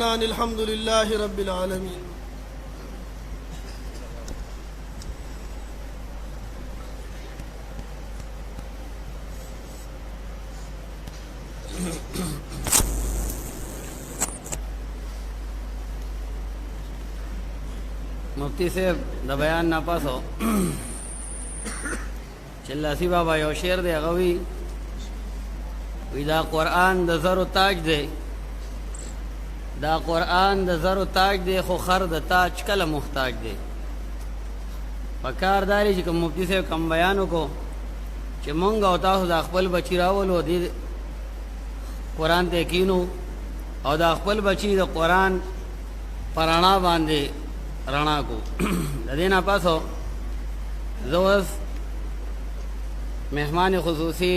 الحمد لله رب العالمين. मुफ्ती से द बयान ना पासो चिल्लासी बाबा यो शेर दे गवी विदा कुरान द जरो ताज दे دا قرآن د زرو تاج دی خو خر د تاج کله محتاج دی پکار داری چې کوم مفتی صاحب کم بیانو کو چې مونږ او تاسو د خپل بچی راولو دی قرآن ته کینو او د خپل بچی د قرآن پرانا باندې رانا کو د دینه پاسو زوس مهمان خصوصی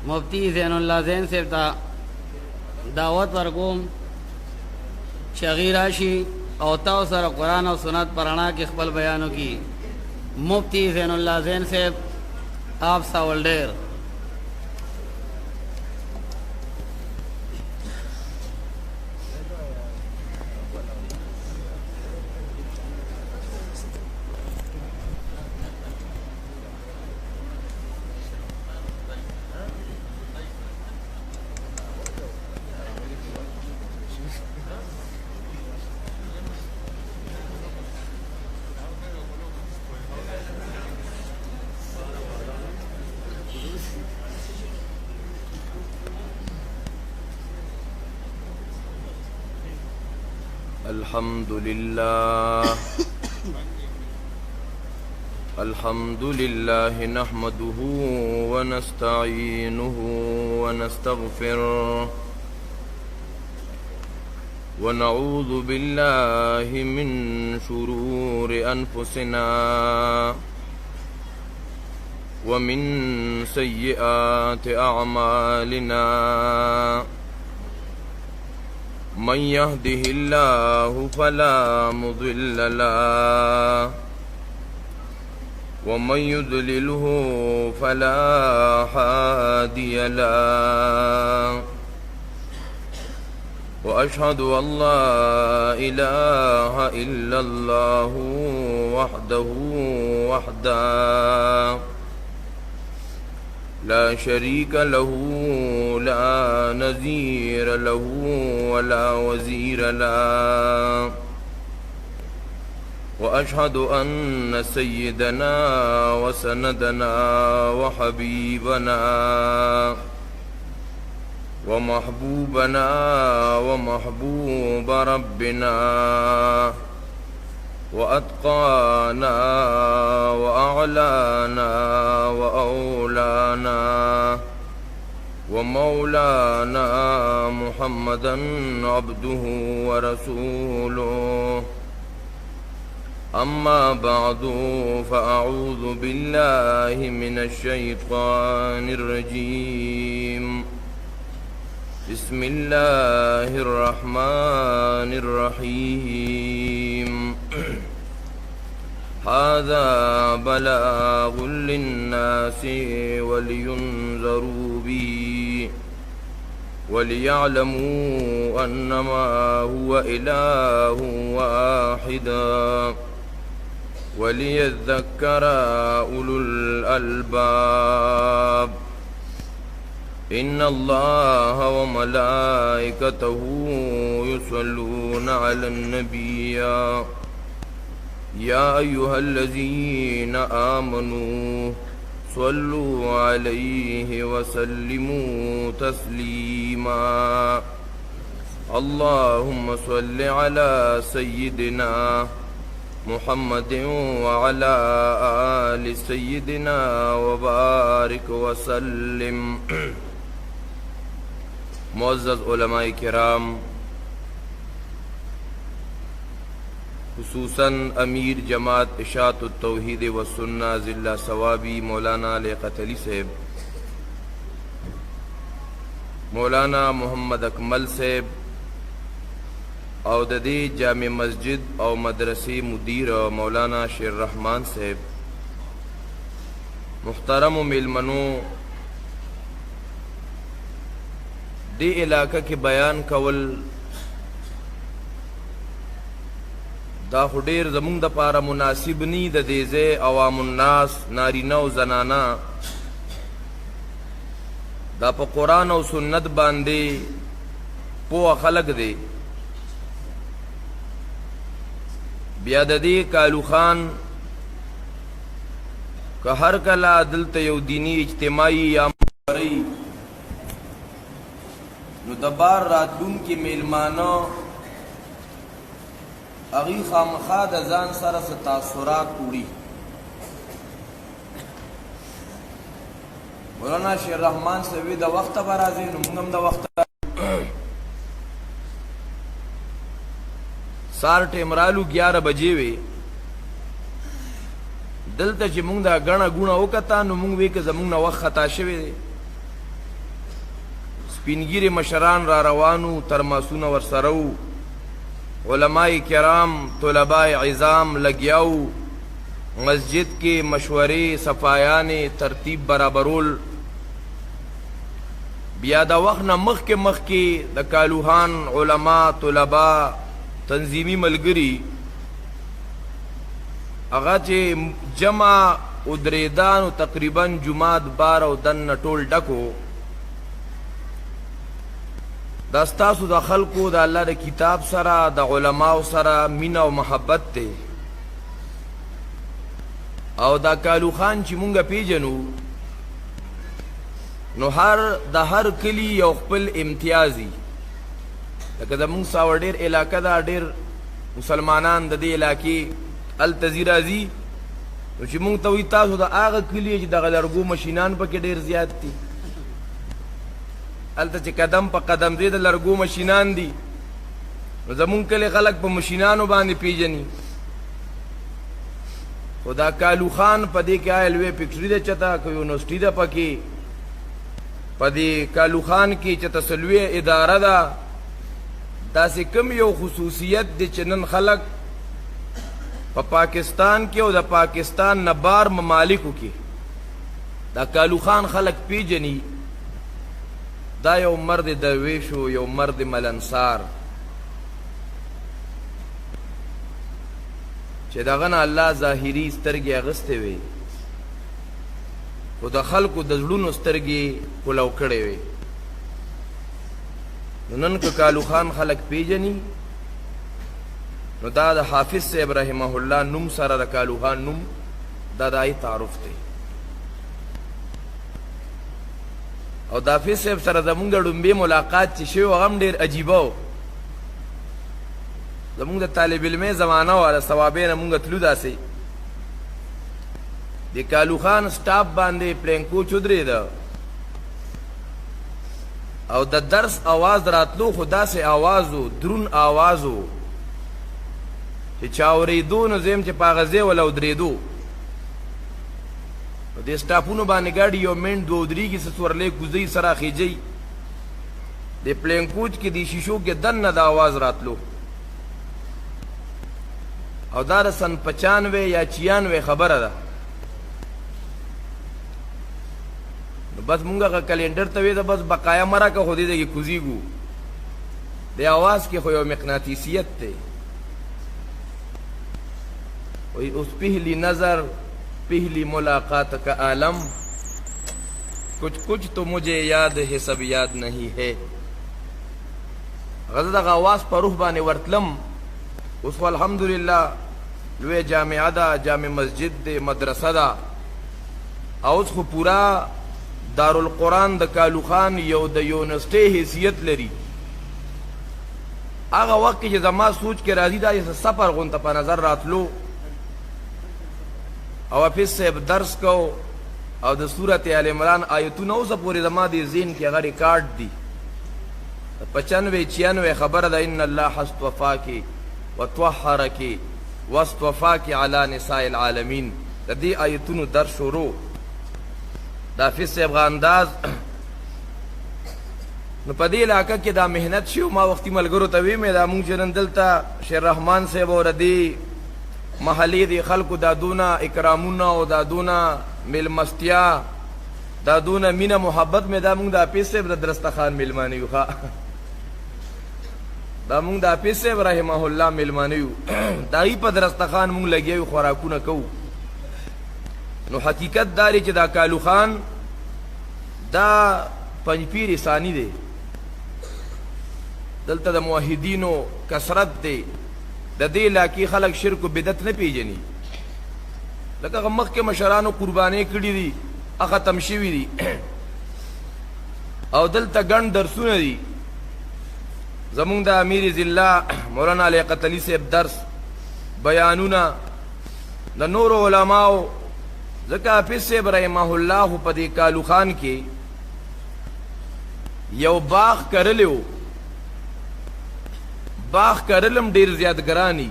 مفتی زین الله زین صاحب ته دعوت ورکوم شغی راشی او تاو سره قرآن او سنت پرانا کې خپل بیانو کی مفتی زین الله زین صاحب آپ ساولډیر الحمد لله نحمده ونستعينه ونستغفره ونعوذ بالله من شرور أنفسنا ومن سيئات أعمالنا من يهده الله فلا مضل له ومن يضلله فلا هادي له وأشهد أن لا إله إلا الله وحده لا شريك له لا نظير له ولا وزير له وأشهد أن سيدنا وسندنا وحبيبنا ومحبوبنا ومحبوب ربنا وأتقانا وأعلانا وأولانا ومولانا محمدا عبده ورسوله أما بعد فأعوذ بالله من الشيطان الرجيم بسم الله الرحمن الرحيم هذا بلاغ للناس ولينذروا به وليعلموا أنما هو إله واحد وليذكر أولو الألباب إن الله وملائكته يصلون على النبي يا أيها الذين آمنوا صلوا عليه وسلموا تسليما اللهم صل على سيدنا محمد وعلى آل سيدنا وبارك وسلم. معزز علماء کرام، خصوصاً امیر جماعت اشاعت التوحید و سنہ ضلع ثوابی مولانا لیاقت علی صاحب، مولانا محمد اکمل صاحب او د دې جامع مسجد او مدرسې مدیر مولانا شیر رحمان صاحب، محترم میلمنو، دی علاقہ کې بیان کول دا خو ډېر زمونږ دپاره مناسب نی د دې ځای عوام الناس نارینه او زنانه دا په قرآن او سنت باندې پوه خلق دی بیا د دې کالو خان که هر کله دلته یو دینی اجتماعي یا مشورې نو د بار راتلونکي میلمانه هغوی خامخا د ځان سره څه تاثرات وړي مولانا شیر رحمان صاحب د وخته به راځي نو موږ هم د وخته سار ټیم رالو 11 بجې وې دلته چې موږ دا ګڼه ګوڼه وکته نو موږ وی که زموږ نه وخت خطا شوی دی سپینګیرې مشران را روانو ترماسونه ورسره وو علماء کرام طلباء عظام لګیاو مسجد کې مشورې صفایانې ترتیب برابرول بیا د وخت نه مخکې د کالوهان علما طلبا تنظیمی ملګري هغه چې جمع ودرېدانو تقریبا جماعت بار او دننه ټول ډکو دا ستاسو د خلکو د الله د کتاب سره د علماو سره مینه او محبت دی او دا کالو خان چې مونږ پیژنو نو د هر کلی یو خپل امتیازي لکه زمونږ ساوه ډېر علاقه ده ډېر مسلمانان د دې علاقې هلته ځي راځي نو چې مونږ ته وایي تاسو د هغه کلي چې دغه لرګو مشینان پکې ډېر زیات دي هلته چې قدم په قدم دی د لرګو مشینان دي نو زمونږ کلی خلک په مشینانو باندې پیژني خو دا کالو خان په دې کې آیا لوی فکټري ده چېرته که یونیورسټي ده پکې په دې کالو خان کې چېرته څه لویه اداره ده داسې کم یو خصوصیت دی چې نن خلک په پاکستان کې او د پاکستان نه بار ممالکو کې دا کالو خان خلک پیژني دا یو مرد درویش و یو مرد ملنسار چې دغه نه الله ظاهري سترګې اغستې وې خو د خلکو د زړونو سترګې کولو کړې وې نو نن که کالو خان خلک پیژني نو دا د حافظ صاحب رحمه الله نوم سره د کالو خان نوم دا د هغې تعارف دی او د حافظ صاحب سره زمونږ د ډومبې ملاقات چې شوی هغه هم ډېر عجیبه و زمونږ د طالب علمۍ زمانه وه د ثوابۍ نه مونږ تلو داسې د کالو خان سټاپ باندې پلین کوچ ودرېده او د درس آواز راتلو خو داسې آواز و درون آواز و چې چا اورېدو نو زه یم چې په هغه ځای وله ودرېدو نو دې سټاپونو باندې ګاډي یو منټ دوه ودرېږي څه سورلی کوزۍ سره خیجئ د پلین کوچ کې د شیشو کې دننه د آواز راتلو او دا د سن 95 یا 96 خبره ده نو بس مونږ هغه کلینډر ته وې ده بس بقایا مرکه خو دې دې کې کوزیږو د آواز کې خو یو مقناطیسیت دی وی اس پہلی نظر پہلی ملاقات کا عالم کچھ تو مجھے یاد ہے سب یاد نہیں ہے غزه دغه آواز په روح باندې ورتلم اوس خو الحمدلله لوی جامعه ده جامع مسجد دی مدرسه ده او اوس خو پورا دارالقرآن د کالو خان یو د یونیورسټۍ حیثیت لري هغه وخت کې چې زما سوچ کې راځي دا یې سفر غونته په نظر راتلو او حافظ صاحب درس کو او د صورت آل عمران آیتونه اوسه پورې زما د ذهن کې هغه ریکارډ دي 95-96 خبره ده ان الله اصطفاکی وطهرکی واصطفاکی علی نساء العالمین د دې آیتونو درس شروع د حافظ صاحب غا انداز نو په دې علاقه کې دا محنت شو ما وختي ملګرو ته ویې مې دا مونږ چې نن دلته شیر رحمان صاحب او د دې محلې د خلکو دا دونه اکرامونه او دا دونه میلمستیا دا دونه مینه محبت مې دا مونږ د حافظ صاحب د درستخان میلمانه یو ښه دا مونږ د حافظ صاحب رحمه الله میلمانه یو دای په درستخان مونږ لګیو خوراکونه کوو. نو حقیقت داری چې دا کالو خان دا پنځپیر ثانی دی، دلته د موحدینو کثرت دی، د دې علاقې خلک شرک و بدعت نه پیژني، لکه هغه مخکې مشرانو قربانۍ کړي دي هغه ختم شوي دي او دلته ګڼ درسونه دي. زمونږ د امیر ضلع مولانا لیاقت علي صاحب درس بیانونه د نورو علماو، ځکه حافظ صاحب رحمه الله په دې کالو خان کې یو باغ کرلی و، باغ کرلم ډیر زیات ګرانی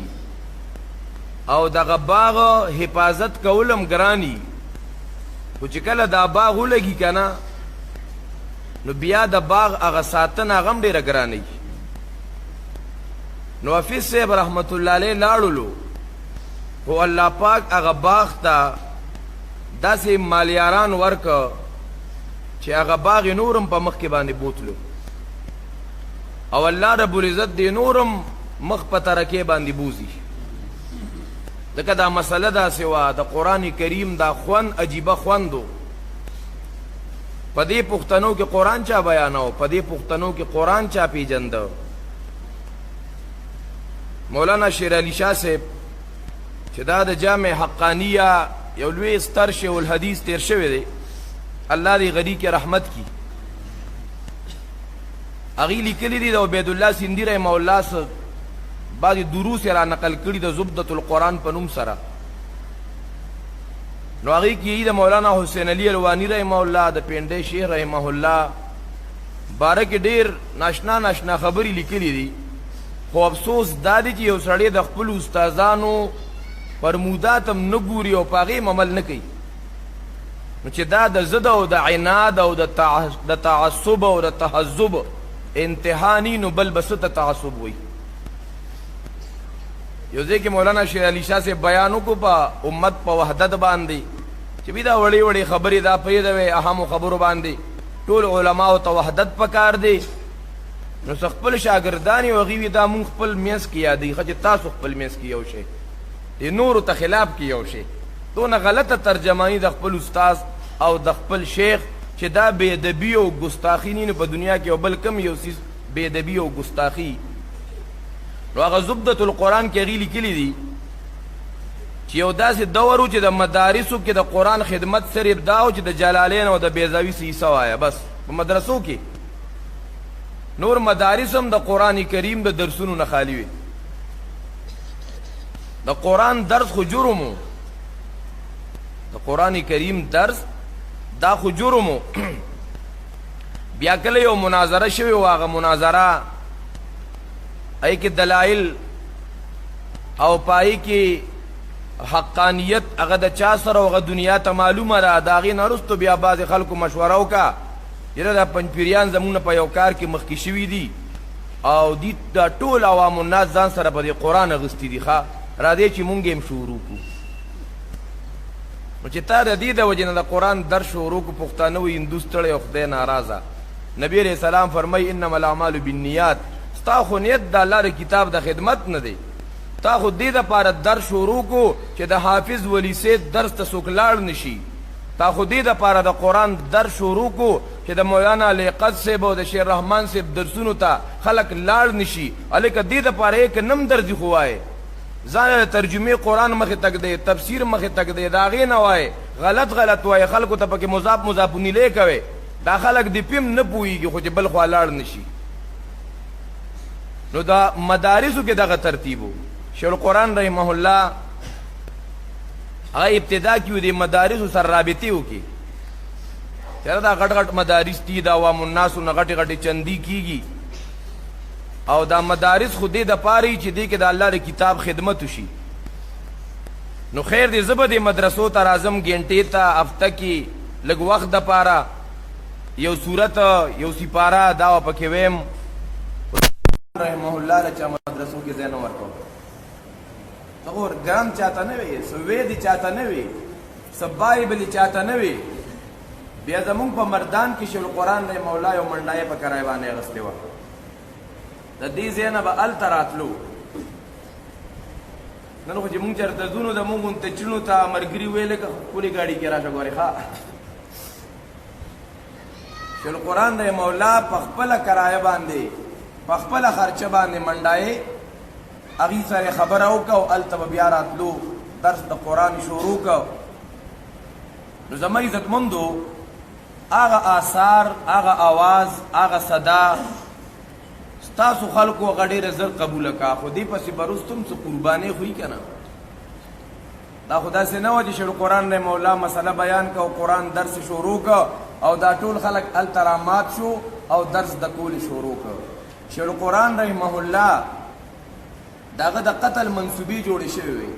او دغه باغ حفاظت کولم ګرانی، خو چې کله دا باغ ولګي کنه نو بیا د باغ هغه ساتنه هغه هم ډیره ګرانی. نو حافظ صاحب رحمت الله علیه لاړلو، خو الله پاک هغه باغ ته داسې مالیاران ورکه چې هغه باغ نورم په مخ کې باندې بوتلو او الله رب العزت دې نورم مخ په ترکې باندې بوزي. ځکه دا مسله داسې وه د قرآن کریم دا خوند عجیبه خوندو، په دې پښتنو کې قرآن چا بیانو، په دې پښتنو کې قرآن چا پیژنده. مولانا شیر علی شاه صاحب چې دا د جامع حقانیه یو لوی ستر شیخ الحدیث تیر شوی دی، الله دې غنی کې رحمت کی، هغې لیکلي دي د عبید الله سندي رحمه الله څخه بعضې دروس یې را نقل کړي د زبدة القرآن په نوم سره. نو هغې کې د مولانا حسین علي الوانی رحمه الله د پینډۍ شیخ رحمه الله باره کې ډېر ناشنا ناشنا خبرې لیکلي دي، خو افسوس دا دی چې یو سړی د خپلو استادانو فرمودات هم نه ګوري او په هغې هم عمل نه کوي. نو چې دا د ضد او د عناد او د تعصب او د تحزب انتحانی نو بل بس ته تعصب وي. یو ځای کې مولانا شیر علی شاه صاحب بیان وکړو په امت په وحدت باندې چې بي دا وړې وړې خبرې دا پرېږدوئ اهمو خبرو باندې ټول علماو ته وحدت پکار دی. نو څه خپل شاګردان یې هغوی وي دا مونږ خپل منځ کې یادوي، ښه چې تاسو خپل منځ کې یو شئ، د نورو ته خلاف کې یو شئ. دونه غلطه ترجمانی د خپل استاذ او د خپل شیخ چې دا بې ادبي او ګستاخي نی نو په دنیا کې یو بل کم یو څیز بې ادبي او ګستاخي. نو هغه زبدة القرآن کې هغې لیکلي دي چې یو داسې دور و چې د مدارسو کې د قرآن خدمت صرف دا و چې د جلالین او د بیضاوي سیسه وایه بس په مدرسو کې، نور مدارس هم د قرآن کریم د درسونو نه خالی وي. د قرآن درس خو جرم و، د قرآن کریم درس دا خو جرم و. بیا کله یو مناظره شوې و، هغه مناظره ای کې دلایل او پای کې حقانیت هغه د چا سره هغه دنیا ته معلومه ده. د هغې نه وروسته بیا بعضې خلکو مشوره وکړه یاره دا پنجپیریان زمونږ په یو کار کې مخکې شوي دي او دی دا ټول عوام الناس ځان سره په دې قرآن اغوستي دي، ښه راځئ چې مونږ هم شروع کړو. نو چې تا د دې د وجې نه د قرآن درس شروع کړو، پښتانه وایي هندوس تړی او خدای ناراضه. نبی علیه السلام فرمایي انما الاعمال بالنیات، ستا خو نیت د الله د کتاب د خدمت نه دی، تا خو دې دپاره درس شروع کړو چې د حافظ ولی سید درس ته څوک لاړ نشي، تا خو دې دپاره د قرآن درس شروع کړو چې د مولانا لیاقت صاحب او د شیر رحمان صاحب درسونو ته خلک لاړ نشي. هلکه دې دپاره یې که نم درځي خو وایې ځان له ترجمې قرآن مخې تک دی، تفسیر مخې تک دی، د هغې نه وایې غلط غلط وایې، خلکو ته پکې مضاف مضاف الیه کوې، دا خلک د پیم نه پوهېږي خو چې بل خوا لاړ نشي. نو دا مدارسو کې دغه ترتیب و. شیخ القرآن رحمه الله هغه ابتدا کې و د مدارسو سره رابطې وکړي، چېرې دا غټ غټ مدارس دي د عوام الناسو نه غټې غټې چندي کېږي او دا مدارس خو دې دپاره وي چې دې کې د الله د کتاب خدمت وشي. نو خیر دی زه به دې مدرسو ته راځم ګنټې ته هفته کې لږ وخت دپاره یو صورت یو سپاره دا به پکې ویم. رحمه الله له چا مدرسو کې ځای نه ورکوم، اور ګرم چاته نه وي، څه ویدې چاته نه وي، څه بایبل چاته نه وي، بیا زمونږ په مردان کې شیخ القرآن رحمه الله یو منډای په کرای باندې اغستې وه. د دې ځای نه به هلته راتلو. نن خو چې مونږ چېرته ځو نو زمونږ غونته چڼو ته ملګري ویې لکه ښکلې ګاډي کې راشه ګورې ښه. شیخ القرآن رحمه الله په خپله کرایه باندې په خپله خرچه باندې منډای هغې سره خبره وکړه او هلته به بیا راتلو درس د قرآن شروع کړ. نو زما عزتمندو هغه آثار هغه آواز هغه صدا ستاسو خلکو هغه ډېره زر قبوله کا خو دې پسې به رستم څه قربانۍ خوري که نه. دا خو داسې نه وه چې شیخ القرآن رحمه الله مسله بیان که او قرآن درس شروع که او دا ټول خلک هلته رامات شو او درس د کول شروع که. شیخ القرآن رحمه الله د هغه د قتل منصوبې جوړې شوې وې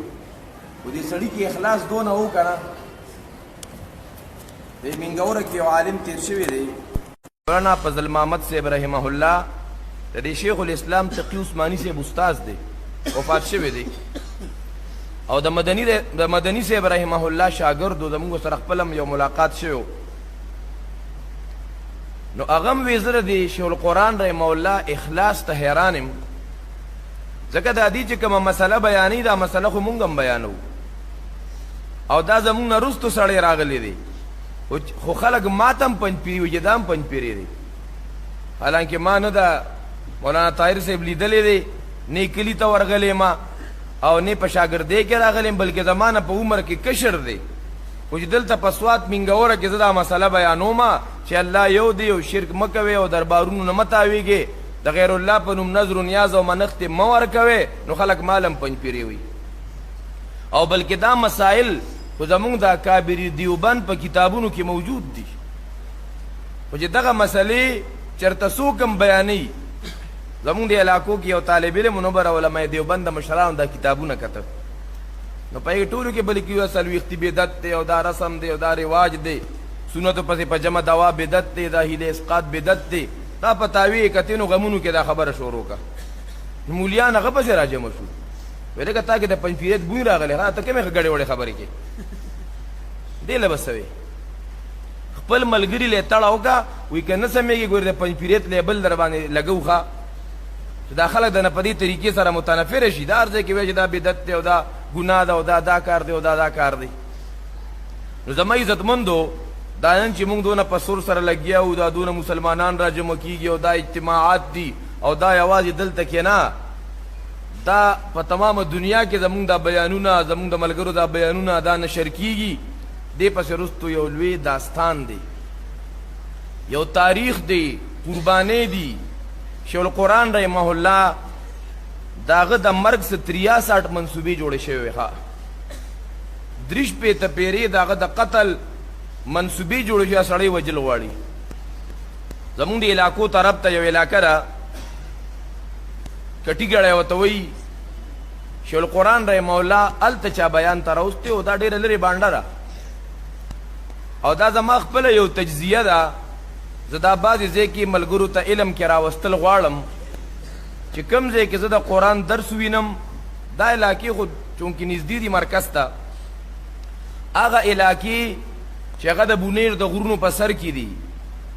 خو دې سړي کې اخلاص دونه و که نه. د منګوره کې یو عالم تیر شوی دی مولانا فضل محمد صاحب رحمه الله د دې شیخ الاسلام تقی عثماني صاحب استاذ دی وفات شوی دی او د مدني صاحب رحمه الله شاګرد و زمونږ سره خپل هم یو ملاقات شوی نو هغه هم وی زه د شیخ القرآن رحمه الله اخلاص ته حیران یم ځکه دا دې چې کومه مسله بیانوي دا مسله خو مونږ هم بیانو او دا زمونږ نه وروستو سړی راغلی دی خو خلک ماته هم پنجپیري وي چې دا هم پنجپیري دی حالانکه ما نه دا مولانا طاهر صاحب لیدلی دی نه کلي ته ورغلی ما او نه په شاګردۍ کې راغلی بلکې زما نه په عمر کې کشر دی خو چې دلته په سوات منګوره کې زه دا مسله بیانوم چې الله یو دی او شرک مه کوئ او دربارونو نه مه تاویږئ د غیر الله په نوم نظر و نیاز او منښتې مه ورکوئ نو خلک مال هم پنجپیري وي او بلکې دا مسائل خو زمونږ د اکابر دیوبند په کتابونو کې موجود دي خو چې دغه مسلې چېرته څوک هم بیانوي زمونږ د علاقو کې یو طالب علم نوبر علماء دیوبند د مشرانو دا کتابونه کتل نو په هغې ټولو کې بلکې یو څلوېښتي بدعت دی او دا رسم دی او دا رواج دی سنتو پسې په جمع دوا بدعت دی دا هیله اسقاط بدعت دی دا په تاویې کتې نو غمونو کې دا خبره شروع کړه نو مولیان هغه پسې راجمع شو ویل که تا کې د پنجپیریت بوی راغلی ها ته کومې ګډې وړې خبرې کې دې له به څه وې خپل ملګري له تړه وکړه وایي که نه سمېږي ګورې د پنجپیریت لیبل در باندې لګو ښه چې دا خلک د نه په دې طریقې سره متنفره شي دا هر ځای کې وایي چې دا بدعت دی او دا ګناه ده او دا کار دی او دا کار دی نو زما عزتمندو دا نن چې موږ دونه په سور سره لګیا وو دا دونه مسلمانان را جمع کېږي او دا اجتماعات دي او دا یوازې دلته کې نه دا په تمامه دنیا کې زمونږ دا بیانونه زمونږ د ملګرو دا بیانونه دا نشر کېږي دې پسې وروستو یو لوی داستان دی یو تاریخ دی قربانۍ دي شیخ القرآن رحمه الله د هغه د مرګ څه 63 منصوبې جوړې شوې وې ښه 3 پیرې د هغه د قتل منصوبې جوړې شوې سړی وجل غواړي زمونږ د علاقو طرف ته یو علاقه ده کټی ګړی ورته وایي شیخ القرآن رحمه الله هلته چا بیان ته راوستی او دا ډېره لرې بانډه ده او دا زما خپله یو تجزیه ده زه دا بعضې ځای کې ملګرو ته علم کې راوستل غواړم چې کوم ځای کې زه د قرآن درس وینم دا علاقې خو چونکې نږدې دي مرکز ته هغه علاقې چې هغه د بونیر د غرونو په سر کې دي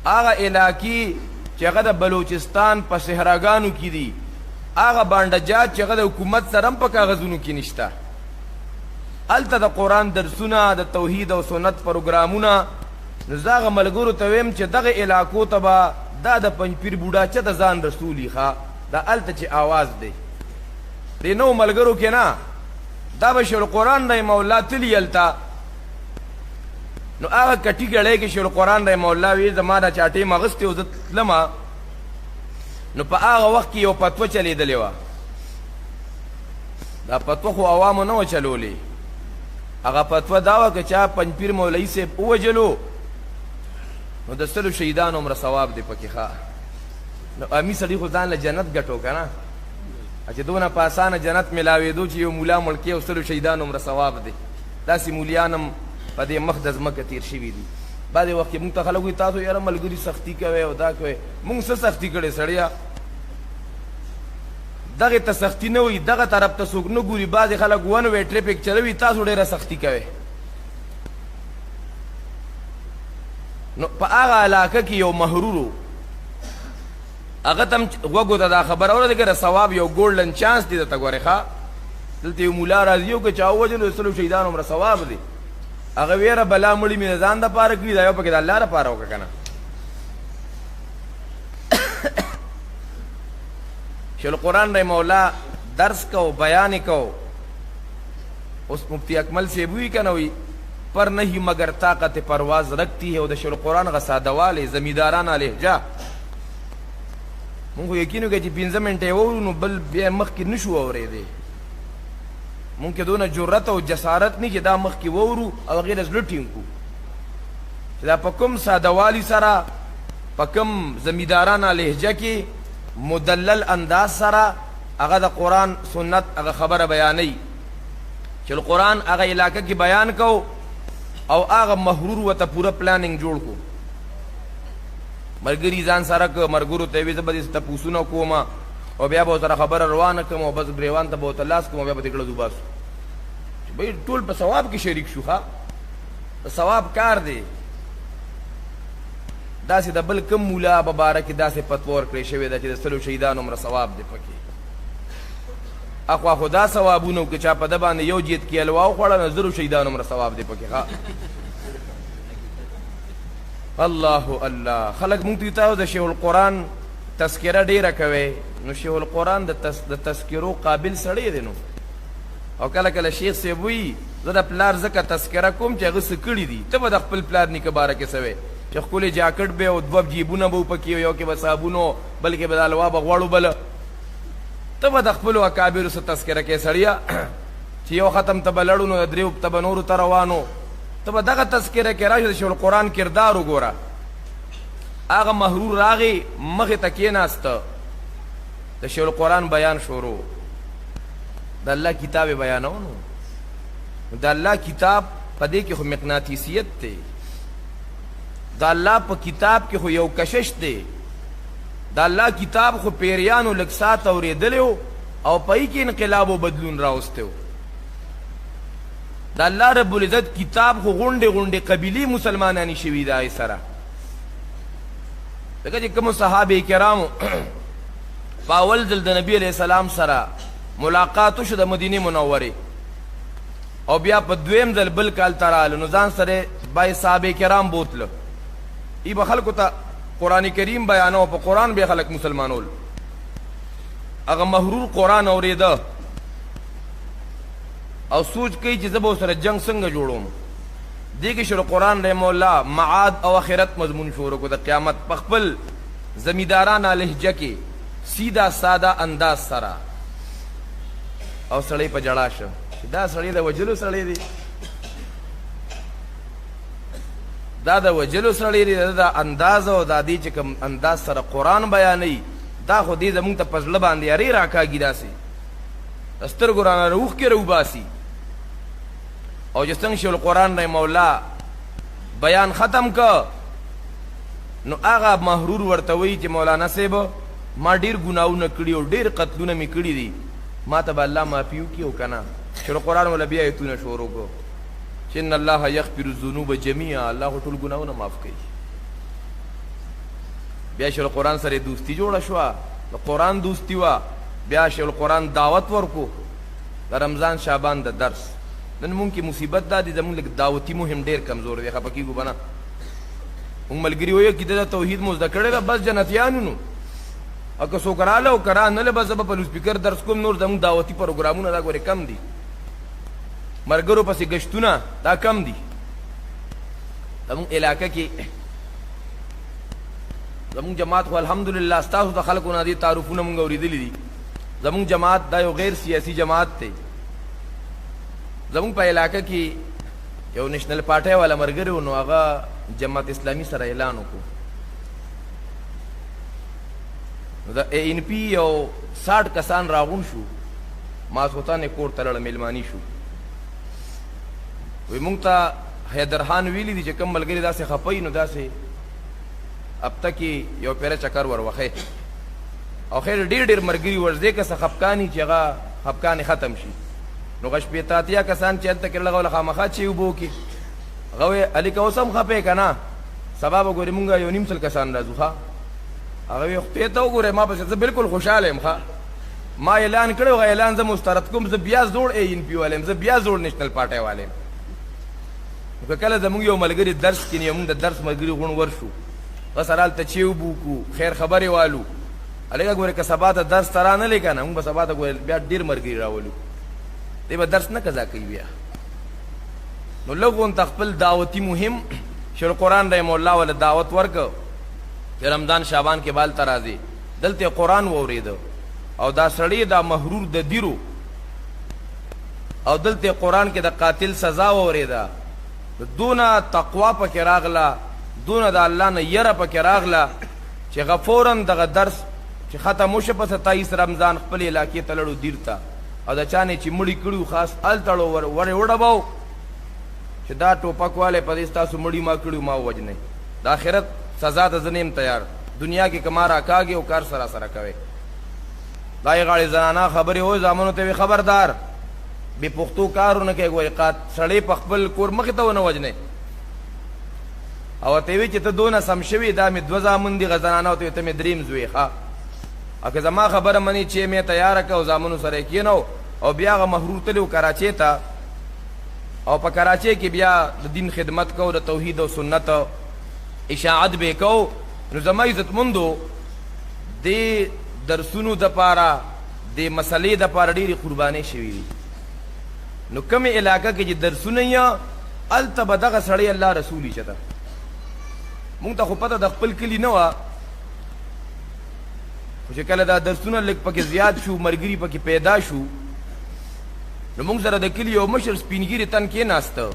هغه علاقې چې هغه د بلوچستان په صحراګانو کې دي هغه بانډجات چې هغه د حکومت سره هم په کاغذونو کې نشته هلته د قرآن درسونه د توحید او سنت پروګرامونه نو زه هغه ملګرو ته ویم چې دغه علاقو ته به دا د پنجپیر بوډا چته ځان رسولي ښه دا هلته چې آواز دی دې نو ملګرو کې نه دا به شیخ القرآن رحمه الله تلي هلته نو هغه کټي ګړی کې شیخ القرآن رحمه الله وی زما دا چاټې مغستې و زه تلمه نو په هغه وخت کې یو فتوه چلیدلې وه دا فتوه خو عوامو نه وه چلولې هغه فتوه دا وه که چا پنجپیر مولوي صاحب ووجلو نو د 100 شهیدانو عمره ثواب دی پکې ښه نو امي سړي خو ځان له جنت ګټو که نه چې دونه په اسانه جنت میلاوېدو چې یو مولا مړ کې او 100 شهیدانو عمره ثواب دی داسې مولیان هم په دې مخ د ځمکه تېر شوي دي بعضې وخت کې مونږ ته خلک وایي تاسو یاره ملګري سختي کوئ او دا کوئ مونږ څه سختي کړې سړیه دغې ته سختي نه وي دغه طرف ته څوک نه ګوري بعضې خلک ون وی ټریفک چلوي تاسو ډېره سختي کوئ نو په هغه علاقه کې یو محرورو هغه تم وګو ته دا خبر اوره دغه ثواب یو ګولډن چانس دی ته ګوره ښا دلته یو مولا راځي او که چا وجنو سلو شهیدان عمر ثواب دی هغه ویره بلا مړی مې ځان د پاره کړی دا یو پکې د الله لپاره وکړه کنه شیخ القرآن رحمه الله درس کو بیان کو اس مفتی اکمل سے بوئی کا نوی پر نہیں مگر طاقت پرواز رکھتی ہے او د شیخ القرآن غ ساده والے زمیدارانه لهجه مونږ یقینو کې چې 15 منټه وورو نو بل بیا مخ کې نشو اورېدې مونږ کې دونه جرأت او جسارت نه چې دا مخ کې وورو او غیر از لټیم کو چې دا په کوم ساده والی سره په کوم زمیدارانه لهجه کې مدلل انداز سره هغه د قرآن سنت هغه خبره بیانوي چې القرآن هغه علاقه کې بیان کو او هغه محرور وته پوره پلانینګ جوړ کو مرګري ځان سره که مرګرو ته وي زه به دې تپوسونه کوم او بیا به سره خبره روانه کړم او بس ګریوان ته به ورته لاس کوم بیا به تکړه دوباسو چې بھائی ټول په ثواب کې شریک شو ښه ثواب کار دی داسې د بل کم مولا بباره کې داسې فتوا ورکړې شوې ده چې د سلو شهیدانو عمره ثواب دی پکې اخوا خو دا ثوابونه که چا په ده باندې یو جیت کې الوا وخوړه نو زرو شهیدانو عمره ثواب دی پکې ښه الله الله خلق مونږ ته د شیخ القرآن تذکره ډیره کوي نو شیخ القرآن د تذکرو قابل سړی دی نو او کله کله شیخ صاحب وي زه د پلار ځکه تذکره کوم چې هغه څه کړي دي ته به د خپل پلار نیکه باره کې څه وی چې ښکلې جاکټ به او دوه جیبونه به پکې یو کې به صابونو بلکې به د الوا به غوړو بله ته به د خپلو اکابرو څه تذکره کې سړیه چې یو ختم ته به لړو نو د دریو ته به نورو ته روانو ته به دغه تذکره کې راشي د شیخ القرآن کردار وګوره هغه محرور راغی مخې ته کېناسته د شیخ القرآن بیان شروع د الله کتاب بیانو نو د الله کتاب په دې کې خو مقناطیسیت دی د الله په کتاب کې خو یو کشش دی د الله کتاب خو پیریانو لږ ساعت اورېدلی او په کې انقلاب او بدلون راوستی و د الله رب العزت کتاب خو غونډې غونډې قبیلې مسلمانانی شوي د هغې سره ځکه چې کومو صحابه کرامو په اول ځل د نبي علیه السلام سره ملاقات وشو د مدینې منورې او بیا په دویم ځل بل کال ته راغله نو ځان سره بای صحابه کرام بوتله ای به خلکو ته قرآن کریم بیانو په قرآن به خلک مسلمانول هغه محرور قرآن اورېده او سوچ کوي چې زه به ورسره جنګ څنګه جوړوم دې کې شروع قرآن رحمه الله معاد او آخرت مضمون شروع کو د قیامت په خپل زمیدارانه لهجه کې سیده ساده انداز سره او سړی په جړا شه دا سړی د وجلو سړی دی دا د وجلو سړی دی دا انداز او دا دی چې کوم انداز سره قرآن بیانوي دا خو دې زمونږ ته په زړه باندې یارې راکاږي داسې د سترګو رانه اوښکې راوباسي او چې څنګه شیخ القرآن رحمه الله بیان ختم که نو هغه محرور ورته وایي چې مولانا صاحب ما ډېر ګناهونه کړي او ډېر قتلونه مې کړي دي ما ته به الله معافي وکړي او که نه شیخ القرآن والا بیا ایتونه شروع کړو چې ان الله یغفر الذنوب جمیعا الله خو ټول ګناهونه معاف کوي بیا شیخ القرآن سره دوستي جوړه شوه د قرآن دوستي وه بیا شیخ القرآن دعوت ورکو د رمضان شعبان د درس نن مونږ کې مصیبت دا دی زمونږ لږ دعوتي مهم ډېر کمزور دی خفه کېږو به نه مونږ ملګري ویل چې د توحید مو زده کړې ده بس جنتیانو نو او که څوک راله او که رانله بس زه به په لوسپیکر درس کوم نور زمونږ دعوتي پروګرامونه دا ګورې کم دي مرګرو پسې گشتونه دا کم دي زمونږ علاقه کې زمونږ جماعت خو الحمدلله ستاسو د خلکو نه دي تعارفونه مونږ اورېدلي دي زمونږ جماعت دا یو غیر سیاسي جماعت دی زمونږ په علاقه کې یو نیشنل پارټۍ والا ملګری و نو هغه جماعت اسلامي سره اعلان وکړو نو د اے این پی یو 60 کسان راغون شو ماسخوتان یې کور ته لړه میلماني شو وی مونږ ته حیدرخان ویلي دي چې کوم ملګري داسې خفه نو داسې هفته کې یو پیره چکر ور وخی او خیر ډېر ډېر ملګري ورځې که څه خفقاني چې هغه خفقانې ختم شي نو غش شپېته اتیا کسان چې هلته کې لغه خامخا چې اوبه وکړي هغه وی علي که اوس هم خفې که نه سبا به ګورې مونږ یو نیم سل کسان راځو ښه هغه وی خدای ته وګورئ ما پسې زه بالکل خوشحاله یم ښه ما اعلان کړی هغه اعلان زه مسترد کوم زه بیا زوړ ANP والا یم زه بیا زوړ نیشنل پارټۍ والا یم که کله زمونږ یو ملګري درس کینی مونږ د درس ملګري غون ورشو بس هلته چې وبو کو خیر خبرې والو هلکه ګورې که سبا ته درس ته رانغلې که نه مونږ به سبا ته ګورې بیا ډېر ملګري راولو دی به درس نه قضا کوي بیا نو لږ غونته خپل دعوتي مهم شیخ القرآن رحمه الله ولا دعوت ورکه چې رمضان شعبان کې بال ته راځي دلته قرآن واورېده او دا سړی دا محرور د دیرو او دلته قرآن کې د قاتل سزا واورېده دونه تقوا پکې راغله دونه د الله نه یره پکې راغله چې غفورا دغه درس چې ختم وشه په 27 رمضان خپل علاقې ته لړو دیر ته او د چا نه چې مړي کړو خاص هلته ورې وډباو چې دا ټوپک والی په دې ستاسو مړي ما کړي ما ووجنئ د آخرت سزا ته زه نه یم تیار دنیا کې که ما راکاږي او کار سره سره کوئ دا یې غاړې زنانه خبرې وایي زامنو ته وي خبردار بې پښتو کار ونه کوې ګورې سړی په خپل کور مخې ته ونه وجنئ او ورته وی چې ته دونه سم شوي دا مې دوه زامن دي هغه زنانه ورته وي ته مې درېیم زوی ښه او که زما خبره مني چې مې تیاره کړه او زامنو سره یې کېنو او بیا هغه محرور تلي و کراچۍ ته او په کراچۍ کې بیا د دین خدمت کو د توحید او سنت اشاعت به کو نو زما عزتمندو دې درسونو دپاره دې مسلې دپاره ډېرې قربانۍ شوي دي نو کومې علاقه کې چې درسونه یې هلته به دغه سړی الله رسول یې چېته مونږ ته خو پته د خپل کلي نه وه خو چې کله دا درسونه لږ پکې زیات شو ملګري پکې پیدا شو نو مونږ سره د کلي یو مشر سپینګیري تن کېناسته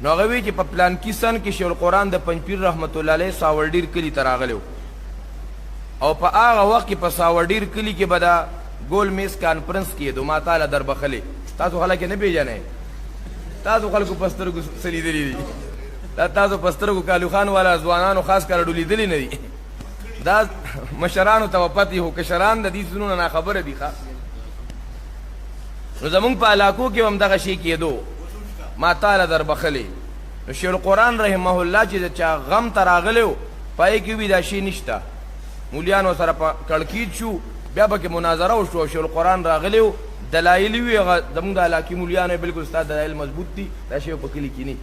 نو هغه وی چې په پلانکي سن کې شیخ القرآن د پنجپیر رحمت الله علیه ساورډیر کلي ته راغلی او په هغه وخت کې په ساورډیر کلي کې به دا ګول میز کانفرنس کېدو ما تاله در بخلې تاسو خلک یې نه پېژنئ تاسو خلکو په سترګو څه لیدلي دي دا تاسو په سترګو کالو خان والا ځوانانو خاص کر ډو لیدلي نه دي دا مشرانو ته پتې هو کشران د دې څیزونو نه خبره دي ښه نو زمونږ په علاقو کې هم دغه شی کېدو ما تاله در بخلې نو شیخ القرآن رحمه الله چې د چا غم ته راغلی و پای کې وي دا شی نشته مولیانو سره په کړکیټ شو بیا به کې مناظره وشو او شیخ القرآن راغلی و دلایل وي هغه زمونږ د علاقې مولیانو بلکل ستا دلایل مضبوط دي دا شی په کلي کې نه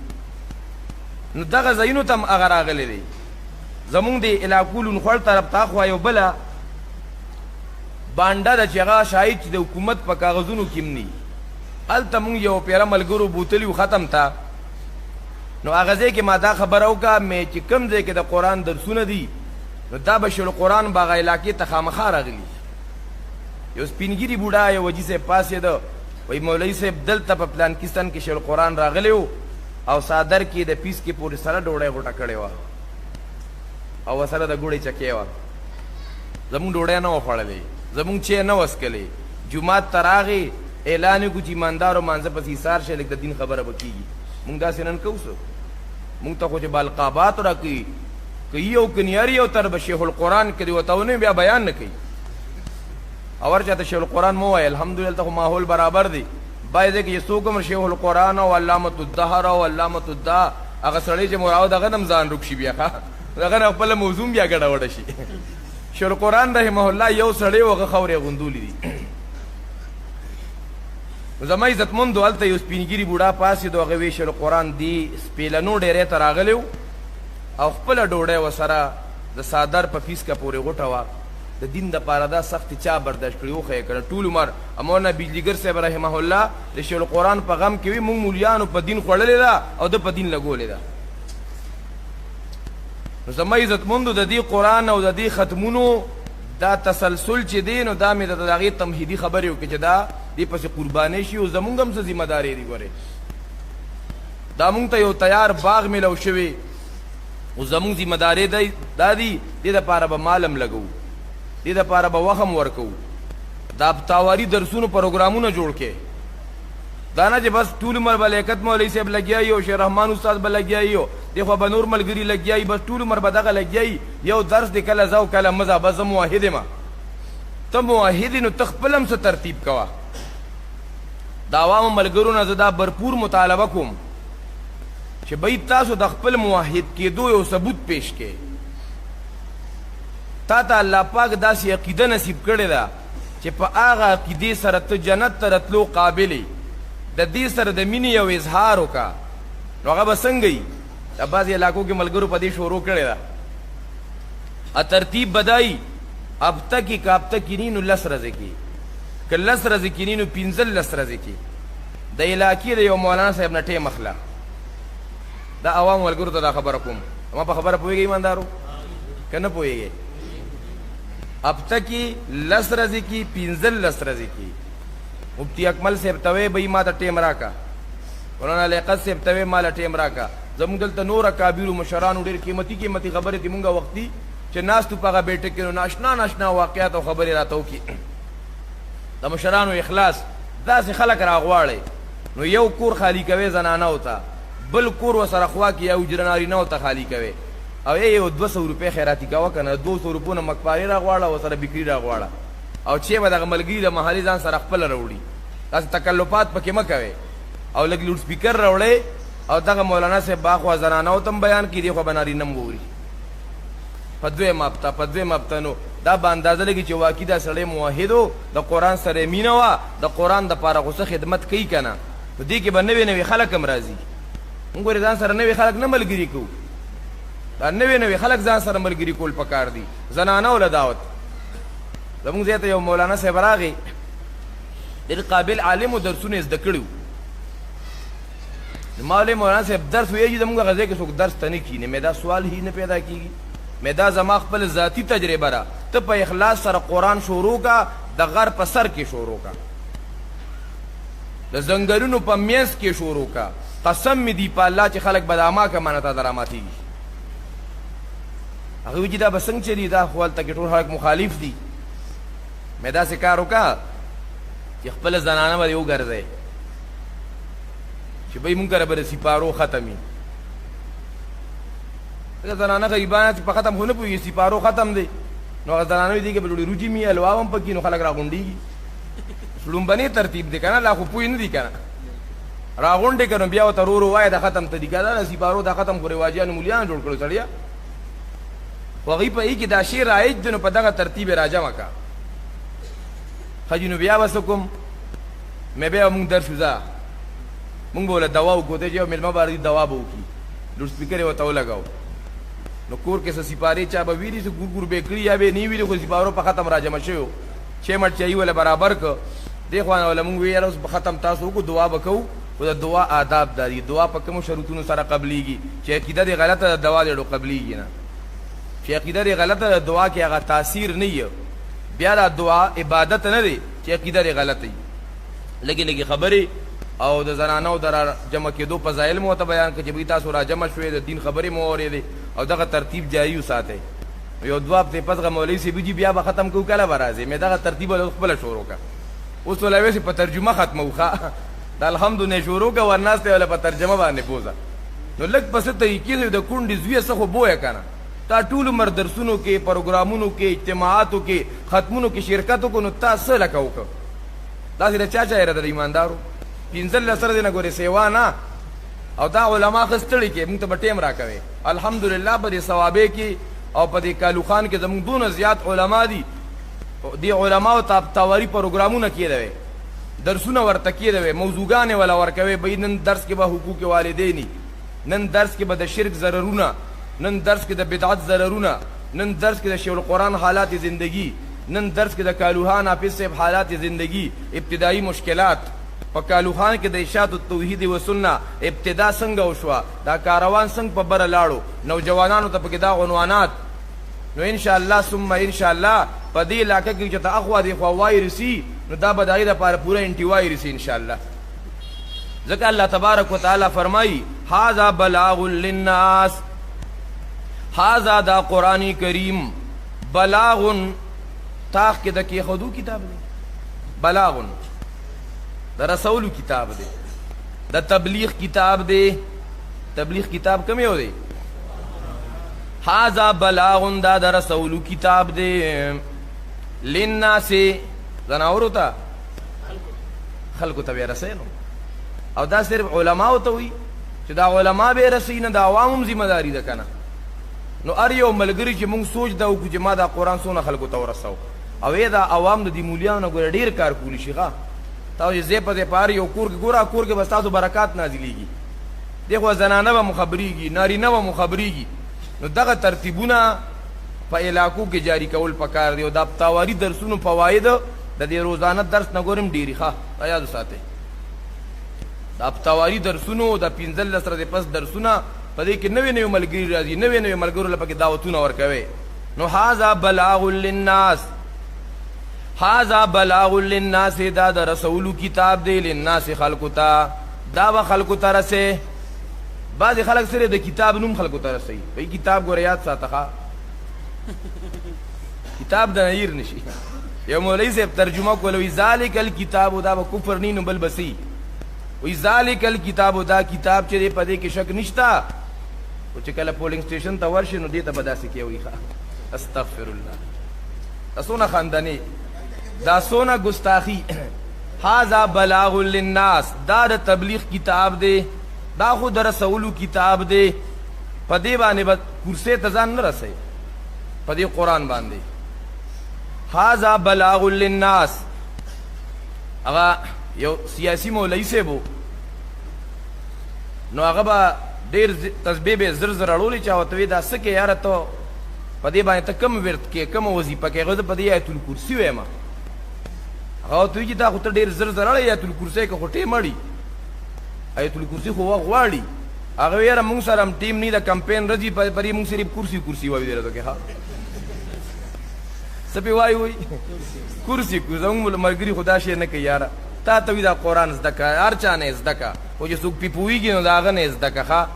نو دغه ځایونو ته هم هغه راغلی دی زمونږ د علاقو لونخوړ طرف ته خوا یو بله بانډه ده چې هغه شاید چې د حکومت په کاغذونو کې هم نه هلته مونږ یو پیره ملګرو بوتلي و ختم ته نو هغه ځای کې ما دا خبره وکړه مې چې کوم ځای کې د قرآن درسونه دي نو دا به شیخ القرآن به هغه علاقې ته خامخا راغلي یو سپینګیري بوډا یو وجي صاحب پاسېده وایي مولوي صاحب دلته په پلانکستان کې شیخ القرآن راغلی و او صادر کې د پیس کې پورې سره ډوډۍ غوټه کړې وه او ورسره د ګوړې چکې وه زمونږ ډوډۍ نه وه خوړلې زمونږ چې نه وسکلې جومات ته راغې اعلان یې کړو چې ایماندارو مانځه پسې ایثار شی لږ د دین خبره به کېږي مونږ داسې نن کوو څه مونږ ته خو چې بالقابات راکوي که یو کنیاري یو تر به شیخ القرآن کړي ورته ونه بیا بیان نه کوي او هر چاته شیخ القرآن مو وایي الحمدلله خو ماحول برابر دی باید کې چې څوک هم شیخ القرآن او علامة الدهر او علامة الدعا هغه سړی چې مراو دغه هم ځان روک شي بیا ښه دغه نه خپله موضوع بیا ګډوډه شي شیخ القرآن رحمه الله یو سړی و هغه خاورې غوندولي دي زما عزتمندو هلته یو سپینګیري بوډا پاسېدو هغه وی شیخ القرآن دی سپېلنو ډېرې ته راغلی و او خپله ډوډۍ ورسره د صادر په فیسکه پورې غوټه وه د دین دپاره دا سختې چا برداشت کړي وښیه کړه ټول عمر مولانا بجلیګر صاحب رحمه الله د شیخ القرآن په غم کې وي مونږ مولیانو په دین خوړلې ده او ده په دین لګولې ده نو زما عزتمندو د دې قرآن او د دې ختمونو دا تسلسل چې دی نو دا مې د هغې تمهیدي خبرې وکړې چې دا دې پسې قربانۍ شي او زمونږ هم څه ذمه دارې دي ګورې دا مونږ ته یو تیار باغ میلو شوی او زمونږ ذمه دارې دا دي دې دپاره به مال هم لګوو دې دپاره به وخت هم ورکوو دا تاواري درسونو پروګرامونه جوړ کې دا نه چې بس ټول عمر به لیاقت مولوي صاحب لګیا او شیخ رحمان استاد به لګیا او دی خو به نور ملګري لګیا بس ټول عمر به دغه لګیا یو درس دی کله زه کله مزه بس زه موحد یم ته موحد نو ته خپل هم څه ترتیب کوه د عوامو ملګرو نه زه دا برپور مطالبه کوم چې بای تاسو د خپل موحد کېدو یو ثبوت پیش کې تا ته الله پاک داسې عقیده نصیب کړې ده چې په هغه عقیدې سره ته جنت ته رتلو قابل د دې سره د مینې یو اظهار وکړه نو هغه به څنګه وي د بعضې علاقو کې ملګرو په دې شروع کړې ده ترتیب بدای ابته کې که ابته کینی نو 10 ورځې کې که 10 ورځې کینی نو 15 ورځې کې د علاقې د یو مولانا صاحب نه ټیم اخله دا عوام ملګرو ته دا خبره کوم ما په خبره پوهېږئ ایماندارو که نه پوهېږئ ابته کې 10 ورځې کې 15 ورځې کې مفتی اکمل صاحب ته وی بھئی ما ته ټیم راکا مولانا لیاقت صاحب ته وی ما له ټیم راکا زموږ دلته نور اکابرو مشرانو ډېر قیمتي قیمتي خبرې دي مونږ وختي چې ناستو په هغه بیټک کې نو ناشنا واقعات او خبرې راته وکړي د مشرانو اخلاص داسې خلک راغواړئ نو یو کور خالی کوي زنانه ته بل کور ورسره خوا کې یو حجره نارینهو ته خالی کوي او یو 200 روپۍ خیراتي کوه که نه 200 روپو نه مکپارې راغواړه ورسره بکري راغواړه او چې به دغه ملګري د محلي ځان سره خپله راوړي داسې تکلفات پکې مه کوئ او لږ لوډ سپیکر راوړئ او دغه مولانا صاحب باخوا زنانهو ته هم بیان کړي دی خو به نارینه هم ووري په دویم هفته نو دا به اندازه لګي چې واقعي دا سړی موحد و د قرآن سره مینه وه د قرآن دپاره خو څه خدمت کوي که نه نو دې کې به نوې خلک هم راځي مونږ ورې ځان سره نوې خلک نه ملګري کوو دا نوې خلک ځان سره ملګري کول پکار دي زنانه له دعوت زمونږ ځای ته یو مولانا صاحب راغی ډېر قابل عالم و درسونه یې زده کړي وو ما ویلې مولانا صاحب درس ویږي زمونږ هغه ځای کې څوک درس ته نه کښېني مې دا سوال هی نه پیدا کېږي مې دا زما خپل ذاتي تجربه ده ته په اخلاص سره قرآن شروع کا د غر په سر کې شروع کا د ځنګلونو په منځ کې شروع کا قسم مې دی په الله چې خلک به د اما که مانه تا دراماتېږي هغه وایي چې دا به څنګه چلي دا خو هلته کې ټول خلک مخالف دي مې داسې کار وکړه چې خپله زنانه به دې وګرځئ چې بهی مونږ کره به د سپارو ختم وي ځکه زنانه غریبانه چې په ختم خو نه پوهېږي سپارو ختم دی نو هغه زنانه وي دې کې به ډوډۍ روجي مي حلوا هم پکې نو خلک راغونډېږي لومبنی ترتیب دی که نه لا خو پوه نه دي که نه راغونډې که نو بیا ورته ورو ورو وایه دا ختم ته دي که دا سپارو دا ختم خو رواجیانو مولیانو جوړ کړو سړیه خو هغوی په کې دا شی رایج دی نو په دغه ترتیب یې راجمع که ښه نو بیا به څه کوم مې بیا مونږ درس وځه مونږ به وله دوا وکړو دی چې یو مېلمه به دوا به وکړي لوډ سپیکر یې ورته ولګاو نو کور کې څه سپارې چا به ویلي څه ګور به یې کړي یا به یې نه ویلي خو سپارو په ختم راجمع شوی و 6 مټ چایي وله برابر که دې خوا نه وله مونږ وی یاره اوس په ختم تاسو وکړو دعا به کوو خو د دعا آداب دا دي دعا په کومو شروطونو سره قبلیږي چې عقیده دې غلطه ده دوا دې قبلیږي نه چې عقیده دې غلطه ده دعا کې هغه تاثیر نه وي بیا دا دعا عبادت نه دی چې عقیده دې غلطه وي لږې لږې خبرې او د زنانو د را جمع کېدو فضایل مو ورته بیان کړه چې بهی تاسو را جمع شوې د دین خبرې مو اورېدې او دغه ترتیب جاري وساتئ یو 2 هفتې پس هغه مولوي صاحب جي بیا به ختم کوو کله به راځې مې دغه ترتیب له خپله شروع کړه اوس ولا ویسې په ترجمه ختموو ښه د الحمد نه شروع کړه ورناستې ولا په ترجمه باندې بوځه نو لږ په څه طریقې د کونډې زویه څه خو بویه که نه تا ټول عمر درسونو کې پروګرامونو کې اجتماعاتو کې ختمونو کې شرکت وکړو نو تا څه لکه وکړه داسې د چا اراده د ایماندارو 15 ورځې نه ګورې سیوا نه او دا علما ښه ستړي کې مونږ ته به ټیم راکوي الحمدلله په دې ثوابې کې او په دې کالو خان کې زمونږ دونه زیات علما دي دې علماو ته تاواري پروګرامونه کېدوي درسونه ورته کېدوي موضوعګانې ولا ورکوي بهی نن درس کې به حقوق والدیني نن درس کې به د شرک ضررونه نن درس کې د بدعت ضررونه نن درس کې د شیخ القرآن حالات زندگی نن درس کې د کالوخان حافظ صاحب حالات زندگی ابتدائی مشکلات په کالوخان کې د ارشاد التوحید و سنت ابتدا څنګه وشوه دا کاروان څنګه په بره لاړو نوجوانانو ته پکې دا عنوانات نو انشاءالله ثم انشاءالله په دې علاقه کې چې ته اخوا دې خوا وایرسي نو دا به د هغې دپاره پوره انټي وایرسي انشاءالله ځکه الله تبارک وتعالی فرمایي هذا بلاغ للناس هذا دا قرآن کریم بلاغ تاخ کې د کېښودو کتاب دی بلاغ د رسولو کتاب دی د تبلیغ کتاب دی تبلیغ کتاب کم یو دی هذا بلاغ دا د رسولو کتاب دی للناس زناورو ته خلکو ته بیا رسوي نو او دا صرف علماو ته وي چې دا علما به رسي نه د عوامو ذمہ داری ده کنه نو ار یو ملګری چې موږ سوچ دا وکړو چې ما دا قرآن څونه خلکو ته ورسو او دا عوام د دې مولیانو نه ګوره ډېر کار کولی شي ښه تاسو ځای په ځای په هر یو کور کې ګوره کور کې به ستاسو برکات نازلېږي دی خو زنانه به مخبرېږي نارینه به مخبرېږي نو دغه ترتیبونه په علاقو کې جاری کول پکار دی او د تاواري درسونو فواید د دې روزانه درس نه ګورم ډېرې ښه یاد وساتئ د تاواري درسونو د 15 سره د پس درسونه په دې کې نوې نوې ملګري راځي نوې نوې ملګرو له پکې دعوتونه ورکوي نو هذا بلاغ للناس هذا بلاغ للناس دا د رسول کتاب دی للناس خلقو ته دا به خلقو ته رسې بعضې خلک سره د کتاب نوم خلقو ته رسوي بھئی کتاب ګوره یاد ساته کتاب د نیر نشي یو مولوي صاحب ترجمه کوله وی ذالک الکتاب دا به کفر نی نو بل بسی وی ذالک الکتاب دا کتاب چې دی په دې کې شک نشته او چې کله پولینګ سټیشن ته ورشي نو دې ته به داسې کوي ښه استغفر الله دا څونه خندنې دا څونه ګستاخي هذا بلاغ للناس دا د تبلیغ کتاب دی دا خو د رسولو کتاب دی په دې باندې به کرسۍ ته ځان نه رسوي په دې قرآن باندې هذا بلاغ للناس هغه یو سیاسي مولوي صاحب نو هغه به ډېر تسبیح به زر زر اړولې چا ورته وایي دا څه کې یاره ته په دې باندې ته کم ورد کې کومه وظیفه کې هغه زه په دې آیت الکرسي وایم هغه ورته وایي چې دا خو ته ډېر زر زر اړی آیت الکرسي که خو ټیم اړي آیت الکرسي خو وخت غواړي هغه وایي یاره مونږ سره هم ټیم نه د کمپین راځي په دې مونږ صرف کرسي وایو دی راته کې ښه څه پې وایي وایي کرسي زموږ ملګري خو دا شی نه کوي یاره تا ته وي دا قرآن زده که هر چا نه زده که خو چې څوک پې پوهېږي نو د هغه نه زده که ښه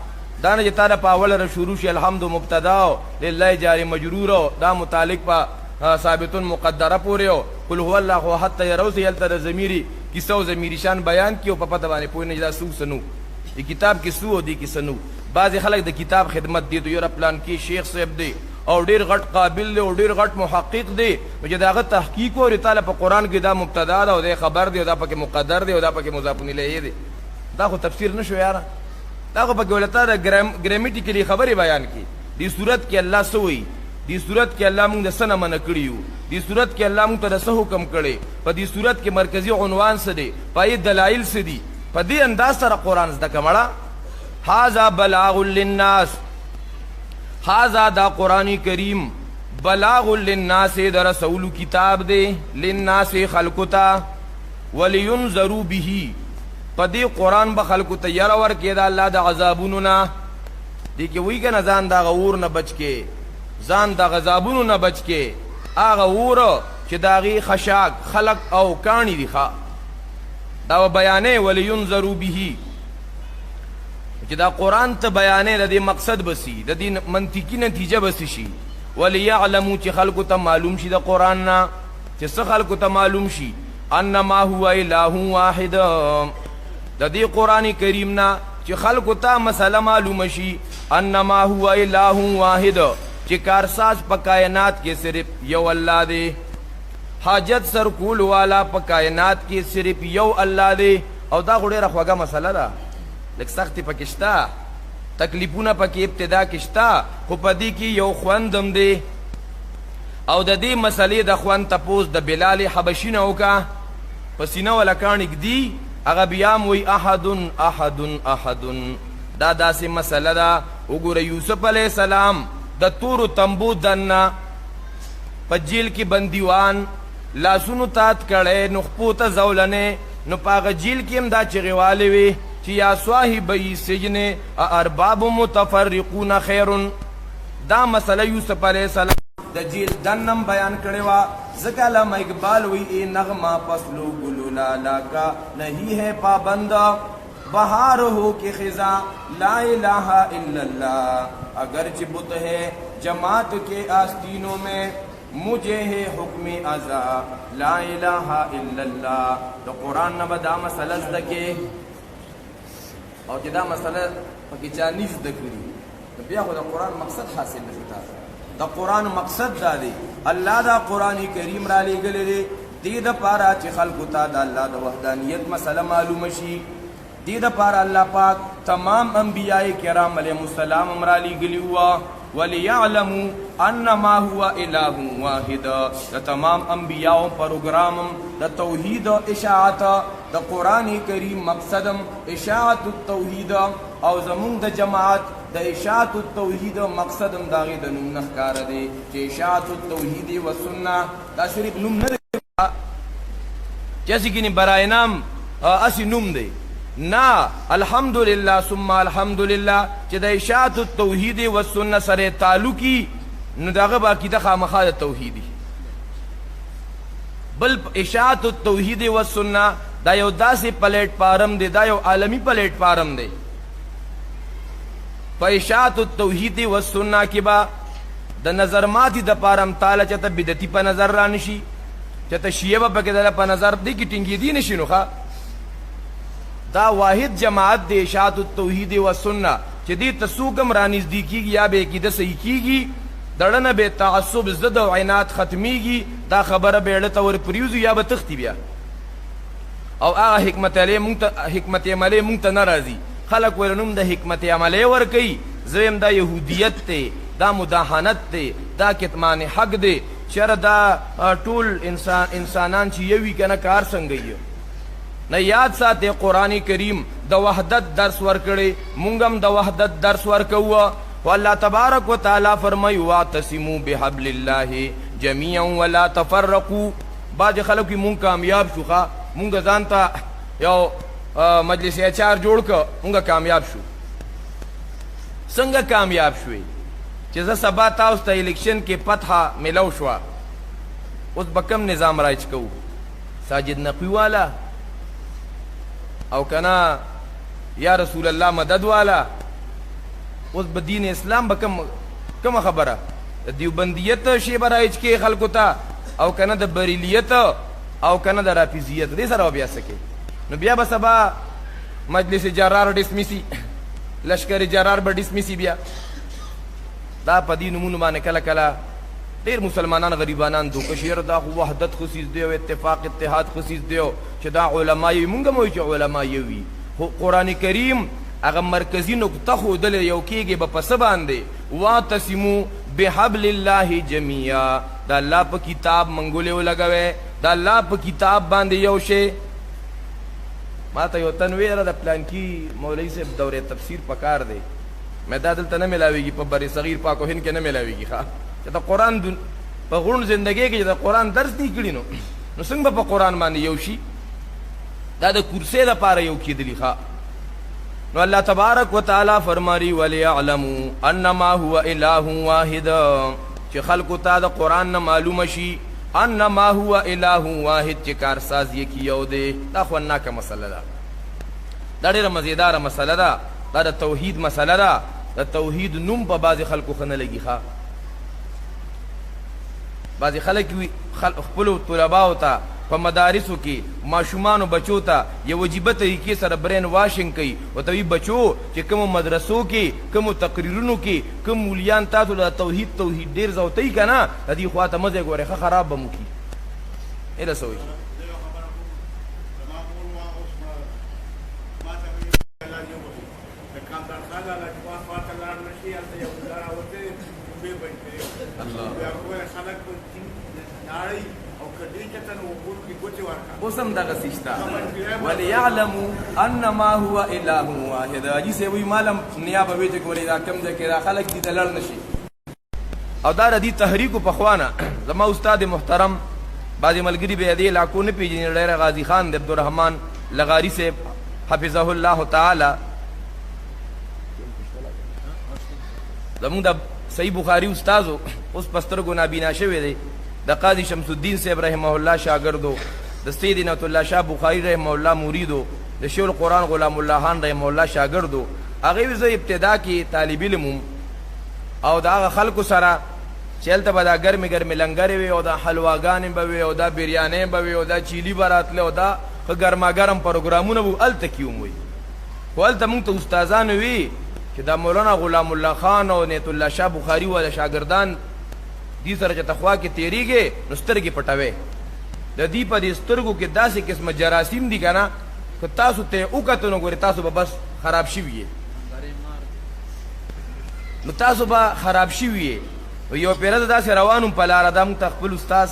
دا نه چې تا نه په اوله را شروع شي الحمد مبتدا لله جار مجرور دا متعلق په ثابتون مقدره پورې او قل هو الله احد ته یروسي هلته د ضمیري کیسه او ضمیري شان بیان کړي او په پته باندې پوه نه دا څوک څه نو د کتاب کې څه او دې کې څه نو بعضې خلک د کتاب خدمت دی یاره پلان کې شیخ صاحب دی او ډېر غټ قابل دی او ډېر غټ محقق دی نو چې د هغه تحقیق وکړي تعالی په قرآن کې دا مبتدا ده او دا خبر دی او دا پکې مقدر دی او دا پکې مضاف الیه دی دا خو تفسیر نه شو یاره دا خو پکې ولته د ګرامیټیکلي خبرې بیان کړي دې صورت کې الله څه وایي دې صورت کې الله موږ د څه نه منع کړي یو دې صورت کې الله موږ ته د څه حکم کړی په دې صورت کې مرکزي عنوان څه دی پای دلایل څه دي په دې انداز سره قرآن زده کړه هذا بلاغ للناس هذا دا قرآن کریم بلاغ للناس دا رسول کتاب دے للناس خلقو تا ولینذروا به پا دی قرآن با خلقو تا یرور که دا اللہ دا عذابونو نا دی که وی کنا زان دا غور نا بچ کے زان دا غذابونو نا بچ کے آغا ورو چه داغی خشاک خلق او کانی دی خوا دا بیانے ولینذروا به چې دا قرآن ته بیانې د دې مقصد بسی د دې منطقي نتیجه بسی شي وليعلموا چې خلکو ته معلوم شي د قرآن نه چې څه خلکو ته معلوم شي انما هو اله واحد د دې قرآن کریم نه چې خلکو ته مسله معلومه شي انما هو اله واحد چې کارساز په کائنات کې صرف یو الله دی حاجت سر کول والا په کائنات کې صرف یو الله دی او دا ډېره خوږه مسله ده لږ سختي پکې شته تکلیفونه پکې ابتدا کې شته خو په دې کې یو خوندم دی او د دې مسلې د خوند تپوس د بلال حبشي نه وکړه په سینه وله کاڼي ږدي هغه بیا م وایي احد احد احد دا داسې مسله ده وګوره یوسف علیه السلام د تورو تمبو دننه په جیل کې بندیوان لاسونو تات کړی نو خپو ته زولنې نو په هغه جیل کې هم دا چغې والې وې چې یا صاحبی سجن ارباب متفرقون خیر دا مسله یوسف علیہ السلام د جیل دنم بیان کړي وا ځکه علامه اقبال وی اے نغمہ پسلو گلو لالا کا نہیں ہے پابند بہار ہو کے خزاں لا الہ الا اللہ اگرچہ بت ہے جماعت کے آستینوں میں مجھے ہے حکم ازا لا الہ الا اللہ تو قرآن نہ بدا مسئلہ زدکے او چې دا مسله پکې چا نه زده کړي نو بیا خو د قرآن مقصد حاصل نه شو تاسو د قرآن مقصد دا دی الله دا قرآن کریم را لیږلی دی دې دپاره چې خلکو ته د الله د وحدانیت مسله معلومه شي دې دپاره الله پاک تمام انبیاء کرام علیهم السلام هم رالیږلي وه وليعلموا انما هو اله واحد. د تمام انبیاء پروګرامم د توحید اشاعت د قران کریم مقصدم اشاعت التوحید او زمون د جماعت د اشاعت التوحید مقصدم داغه د نوم نخکار دی چې اشاعت التوحید و سنت دا شریف نوم نه دی جیسے کہ برائے نام اسی نوم دی نا الحمدللہ ثم الحمدللہ چې د اشاعت التوحید و سنت سره تعلقی نو داغه باقی د خامخا د توحیدی بل اشاعت التوحید و سنت دا یو داسې پلیټ فارم دی دا یو عالمی پلیټ فارم دی په اشاعت التوحید و سنت کې با د نظر ماتي د پارم تعالی چته بدعتي په نظر را نشي چته شیعه په کې د په نظر دی کې ټینګې دی نشي نو ښا دا واحد جماعت دی اشاعت التوحید و سنت چې دې ته څوک هم رانږدې کېږي یا به عقیده صحیح کېږي دړنه به تعصب ضد او عناد ختمیږي دا خبره به اړه ته ور پریوزو یا به تختی بیا او هغه حکمت عملی مونږ ته نه راځي خلق ورنوم د حکمت عملی ورکوي زویم دا یهودیت دی دا مداهنت دی دا کتمان حق دی چېره دا ټول انسانان چې یوي که نه کار څنګه یو نه یاد ساتئ قرآن کریم د وحدت درس ورکړی مونږ هم د وحدت درس ورکوو و الله تبارک و تعالی فرمایي واعتصموا بحبل الله جميعا ولا تفرقوا بعض خلک مونږ کامیاب شو ښه مونږ ځان ته یو مجلس اچار جوړ که مونږ کامیاب شو څنګه کامیاب شوې چې زه سبا تاسو ته الیکشن کې فتحه ملو شوه اوس به کم نظام رایج کوو ساجد نقوی والا او کنا یا رسول الله مدد والا اوس به دین اسلام به کم خبره د دیوبندیت شی به رایج کې خلکو ته او کنه د بریلیت او کنه د رافضیت دې سره بیا سکے نو بیا به سبا مجلس جرار ډسمیسی لشکر جرار به ډسمیسی بیا دا په دې نومونو باندې کله کله ډېر مسلمانان غریبانان دوکه شیر دا خو وحدت خصیص دی او اتفاق اتحاد خصیص دی چې دا علما یې مونږ هم وایو چې علما یې وي خو قرآن کریم هغه مرکزي نقطه ښودلې یو کېږي به په څه باندې واعتصموا بحبل الله جميعا د الله په کتاب منګولې ولګوئ د الله په کتاب باندې یو شی ما ته یو تن ویره د پلانکي مولوي صاحب دورې تفسیر پکار دی مې دا دلته نه میلاویږي په بر صغیر پاک و هند کې نه میلاویږي ښه چې د قرآن په غون زندګۍ کې چې د قرآن درس نه کړي نو څنګه به په قرآن باندې یو شي دا د کرسۍ دپاره یو کېدلي ښه نو الله تبارک و تعالی فرمایي وليعلموا انما هو اله واحد چې خلکو ته د قرآن نه معلومه شي انما هو اله واحد چې کارساز یې یو دی دا خونناکه مسله ده دا ډېره مزیداره مسله ده دا د توحید مسله ده د توحید نوم په بعضې خلکو ښه نه لګي ښه بعضې خلک خپلو طلباو ته په مدارسو کې ماشومانو بچو ته یو عجیبه طریقې سره برین واشنګ کوي ورته وایي بچو چې کومو مدرسو کې کومو تقریرونو کې کوم مولیان تاسو له توحید ډېر زوتوي که نه د دې خوا ته مه ځئ ګورئ ښه خراب به مو کړي ایله څه وایي اوسم دغه سشتا وليعلموا انما هو اله واحد اجي سه وی مالم نیابه وی چې ګورې دا کم ځای کې دا خلک دي ته لړ نشي او دا د دې تحریکو په خوانه زما استاد محترم بعضې ملګري به دې علاقو نه پېژني ډېر غازي خان د عبدالرحمن لغاري صاحب حفظه الله تعالی زمونږ د صحیح بخاري استازو اوس په سترګو نابینا شوی دی د قاضي شمس الدین صاحب رحمه الله شاګردو د سید نعمت الله شاه بخاري رحمه الله مریدو د شیخ القرآن غلام الله خان رحمه الله شاګردو هغې وی زه ابتدا کې طالب علم او د هغه خلکو سره چې هلته به دا ګرمې ګرمې لنګرې وي او دا حلواګانې به وي او دا بریانۍ به وي او دا چیلي به راتله او دا ښه ګرماګرم پروګرامونه به هلته کې هم وي خو هلته مونږ ته استادان وي چې دا مولانا غلام الله خان او نعمت الله شاه بخاري والا شاګردان دې سره چې تخوا کې تېرېږې نو سترګې پټوې د دې په دې سترګو کې داسې قسمه جراثیم دي که نه که تاسو ته وکتو نو ګورې تاسو به بس خراب شوي نو تاسو به خراب شوي یو پیره د داسې روانو په لاره دا موږ ته خپل استاذ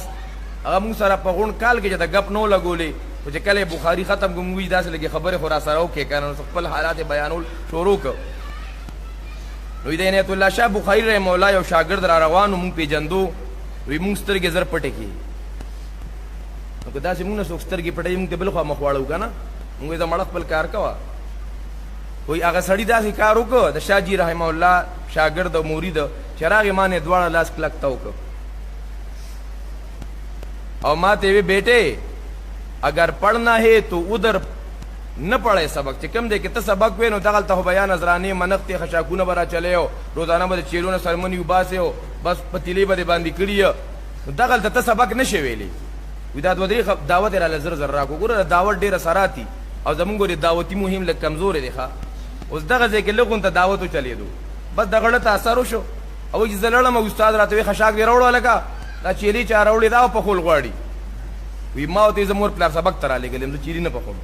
هغه موږ سره په غونډ کال کې چې د ګپ نو لګولې خو چې کله بخاري ختم کړو موږ داسې لږې خبرې خو را سره وکړې که نه خپل حالات یې بیانول شروع کړ نو د عنایت الله شاه بخاري رحمه الله یو شاګرد را روان و موږ پېژندو وایي موږ سترګې زر پټې کړي نو که داسې موږ نه څوک سترګې پټوي موږ ته بل خوا مخ واړو که نه موږ وایي د مړه خپل کار کوه وایي هغه سړي داسې کار وکړه د شاهجي رحمه الله شاګرد او مرید چې راغې ما نه دواړه لاس کلک ته وکړه اور ماں تے بیٹے اگر پڑھنا ہے تو ادھر نہ پڑھے سبق چکم دے کہ ته سبق وې نو دغل ته بیان نظرانه منقطه خشاکونه برا چلیو روزانه به چیرونه سرمنی وباسیو بس پتیلی به باندې کړی دغل ته سبق نشي ویلی وداد ودری دعوت را لزر زر را کو ګوره دعوت ډیره سراتی او زمونږ ګوره دعوتی مهم لکه کمزور دی ښا اوس دغه ځکه لغون ته دعوتو چلیدو بس دغه ته اثر وشو او چې زلړم استاد راته خشاک دی وروړو لکه دا چیرې چا راوړی دا په خول غواړي وی ما ته زمور پلار سبق ترا لګلم چې چیرې نه په خول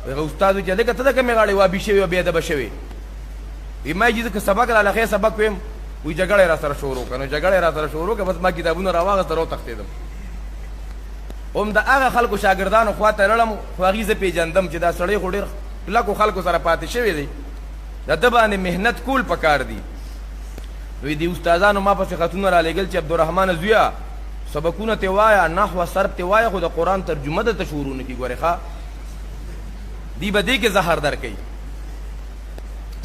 هغه استاد چې لکه ته کومه غاړي وا بشوي او بیا د بشوي وی ما چې سبق را لخه سبق ویم وی جګړه را سره شروع کنه جګړه را سره شروع که بس ما کتابونه راواغه تر او تختیدم اوم دا هغه خلکو شاګردانو خواته لړم خو هغه زه پیجندم چې دا سړی خو ډیر لکه خلکو سره پاتې شوی دی دا د باندې مهنت کول پکار دی وی دی استادانو ما پسې خاتون را لګل چې عبدالرحمن زویا سبقونه ته وایا نحو صرف ته وایا خو د قران ترجمه د تشورونه کی ګوره ښا دی به دې کې زهر درکې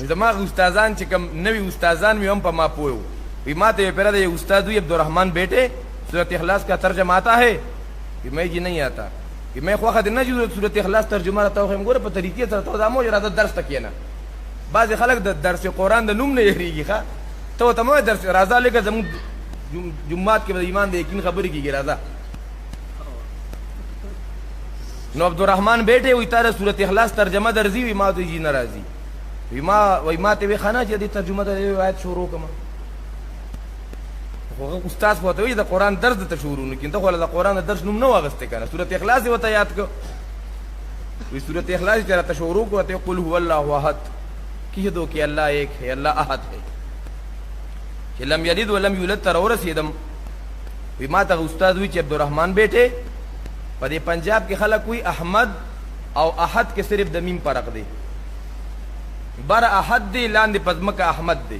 زما استادان چې کوم نوی استادان مې هم په ما پوهو وی ما ته پیرا د استاد وی عبدالرحمن بیٹے سورۃ اخلاص کا ترجمہ آتا ہے کہ میں جی نہیں آتا کہ میں خو خد نه جو سورۃ اخلاص ترجمه راته خو ګوره په طریقې سره ته دا مو اراده درس تکینه بعض خلک د درس قران د نوم نه یریږي ښا تو تمام درس راځه لکه زمو جمعات کې د ایمان د یقین خبرې کیږي راځه نو عبدالرحمن بیٹے وی تاره سورۃ اخلاص ترجمه درځي وی ما ته جی ناراضي وی ما ته وی خانه چې د ترجمه د روایت شروع کما خو استاد خو ته وی د قران درس ته شروع نه کینته خو د قران درس نوم نه واغسته کنه سورۃ اخلاص وته یاد کو وی سورۃ اخلاص چې ته شروع کو ته قل هو الله احد کیه دو کہ اللہ ایک ہے اللہ احد ہے کہ لم یلد ولم یولد تر ورسیدم وی ما ته استاد وی چې عبدالرحمن بیٹے په دې پنجاب کې خلک وی احمد او احد کې صرف د میم فرق دی بر احد دی لاندې پزمک احمد دی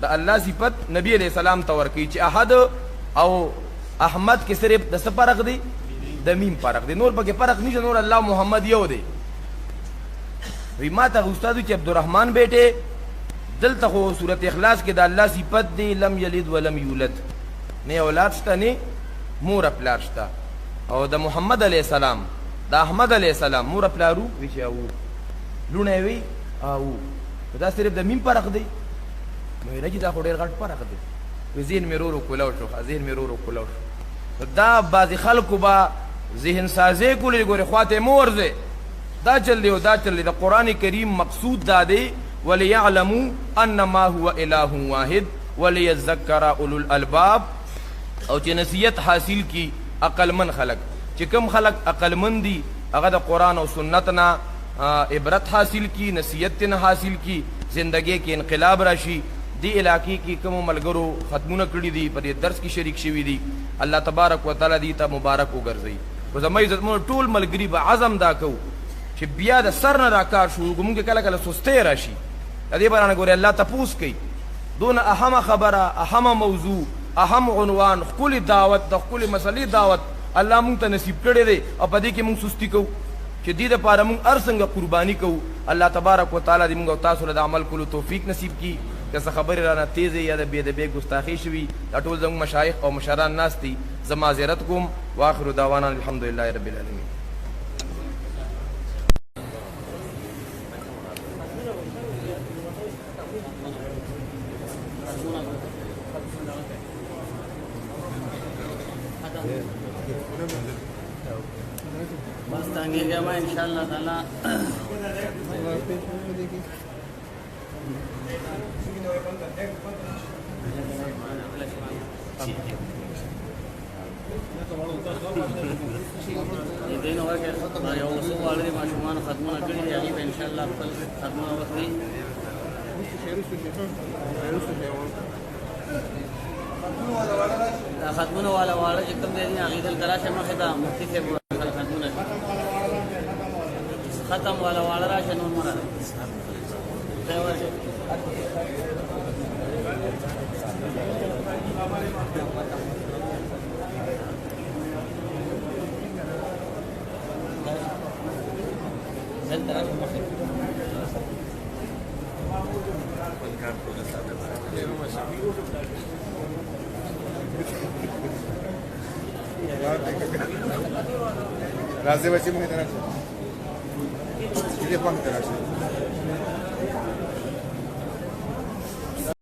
د الله صفت نبی علیہ السلام ته ورکی چې احد او احمد کې صرف د څه فرق دی د میم فرق دی نور پکې فرق نشته نور الله محمد یو دی وی ما ته استاد چې عبدالرحمن بیٹے دلته خو سورۃ اخلاص کې د الله صفت دی لم یلد ولم یولد نه اولاد شته نه مور پلار شته او د محمد علیہ السلام د احمد علیہ السلام مور پلارو وی چې او لونه وی او دا صرف د میم فرق دی نو نه چې دا خو ډېر غټ فرق دی وی ذهن مې ورو کولاو شو ذهن مې ورو کولاو شو دا بعض خلکو با ذهن سازی کولی ګوره خواته مورځه دا چل دی او دا چل دی د قران کریم مقصود دا دی وليعلموا انما هو اله واحد وليذكر اولو الالباب او چې نصیحت حاصل کی عقل من خلق چې کوم خلق عقل من دي هغه د قران او سنت نه عبرت حاصل کی نصیحت نه حاصل کی زندگی کې انقلاب راشي دی علاقې کې کوم ملګرو ختمونه کړی دي په دې درس کې شریک شوي دي الله تبارک وتعالى دې ته مبارک وګرځي او زموږ عزت مو ټول ملګری به عزم دا کو چې بیا د سر نه راکار شو موږ کله کله سستی راشي دې باندې ګوري الله تپوس کوي دون اهم خبره اهم موضوع اهم عنوان خپل دعوت د خپل مسلې دعوت الله مونږ ته نصیب کړی دی او په دې کې مونږ سستی کوو چې دې لپاره مونږ هر څنګه قرباني کوو الله تبارک وتعالى دې مونږ او تاسو له عمل کولو توفیق نصیب کړي که څه خبرې رانه تیزې یا د بې ادبۍ ګستاخي شوي دا ټول زموږ مشایخ او مشران ناست دي زه معذرت کوم واخر دعوانا الحمدلله رب العالمین بس تانگی جمع انشاءاللہ تعالی دین اور کہ یو وسو والے ماشومان ختمونه کړی دی هغه ان شاء الله خپل ختمونه وکړي دا ختمونه والا چې کوم دی هغه دل تراشه مخه دا مفتي ته ختمونه ختم والا راشه نور مراد دا ورته राजे बच्चे में तरह से ये पंख तरह से